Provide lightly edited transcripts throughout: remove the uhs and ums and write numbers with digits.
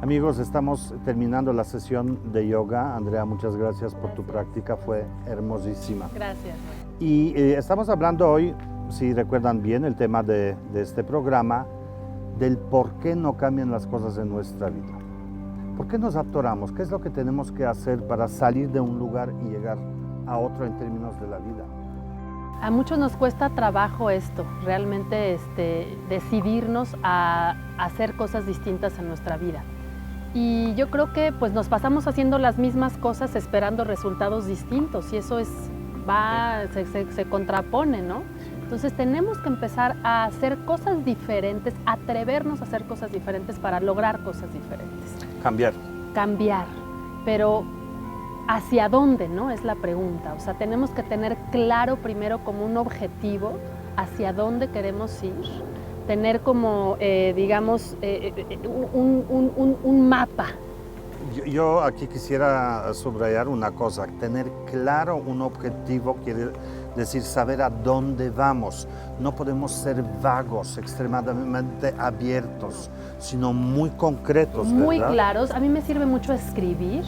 Amigos, estamos terminando la sesión de yoga. Andrea, muchas gracias por tu práctica, fue hermosísima. Gracias. Y estamos hablando hoy, si recuerdan bien, el tema de este programa, del por qué no cambian las cosas en nuestra vida. ¿Por qué nos atoramos? ¿Qué es lo que tenemos que hacer para salir de un lugar y llegar a otro en términos de la vida? A muchos nos cuesta trabajo esto, realmente decidirnos a hacer cosas distintas en nuestra vida. Y yo creo que pues nos pasamos haciendo las mismas cosas esperando resultados distintos y eso se contrapone, ¿no? Entonces tenemos que empezar a hacer cosas diferentes, atrevernos a hacer cosas diferentes para lograr cosas diferentes. Cambiar. Cambiar, pero ¿hacia dónde, no? Es la pregunta. O sea, tenemos que tener claro primero como un objetivo hacia dónde queremos ir, tener como, digamos, un mapa. Yo aquí quisiera subrayar una cosa, tener claro un objetivo quiere decir saber a dónde vamos. No podemos ser vagos, extremadamente abiertos, sino muy concretos, muy ¿verdad? claros. A mí me sirve mucho escribir.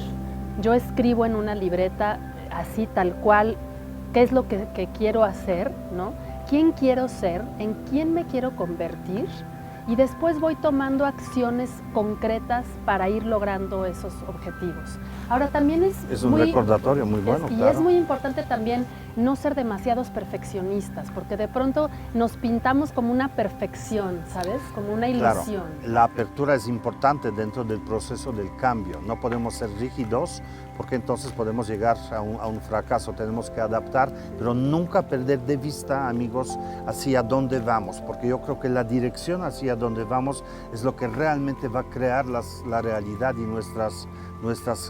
Yo escribo en una libreta así tal cual qué es lo que quiero hacer, ¿no? ¿Quién quiero ser? ¿En quién me quiero convertir? Y después voy tomando acciones concretas para ir logrando esos objetivos. Ahora también es un recordatorio muy bueno, y claro. es muy importante también no ser demasiados perfeccionistas, porque de pronto nos pintamos como una perfección, ¿sabes? Como una ilusión. Claro, la apertura es importante dentro del proceso del cambio. No podemos ser rígidos porque entonces podemos llegar a un fracaso. Tenemos que adaptar, pero nunca perder de vista, amigos, hacia dónde vamos, porque yo creo que la dirección hacia dónde vamos es lo que realmente va a crear la realidad y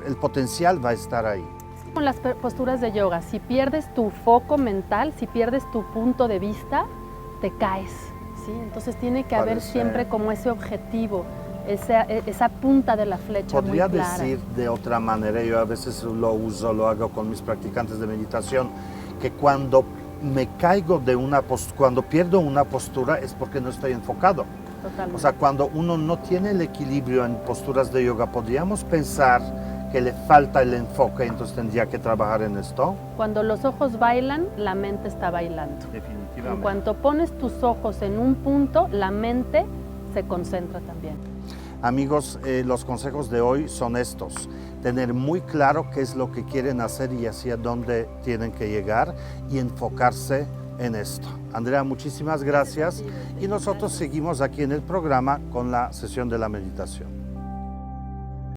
el potencial va a estar ahí. Con las posturas de yoga, si pierdes tu foco mental, si pierdes tu punto de vista, te caes, ¿sí? Entonces tiene que haber siempre como ese objetivo, esa punta de la flecha muy clara. Podría decir de otra manera, yo a veces lo hago con mis practicantes de meditación, que cuando me caigo de cuando pierdo una postura es porque no estoy enfocado. Totalmente. O sea, cuando uno no tiene el equilibrio en posturas de yoga, podríamos pensar que le falta el enfoque, entonces tendría que trabajar en esto. Cuando los ojos bailan, la mente está bailando. Definitivamente. En cuanto pones tus ojos en un punto, la mente se concentra también. Amigos, los consejos de hoy son estos. Tener muy claro qué es lo que quieren hacer y hacia dónde tienen que llegar y enfocarse en esto. Andrea, muchísimas gracias y nosotros seguimos aquí en el programa con la sesión de la meditación.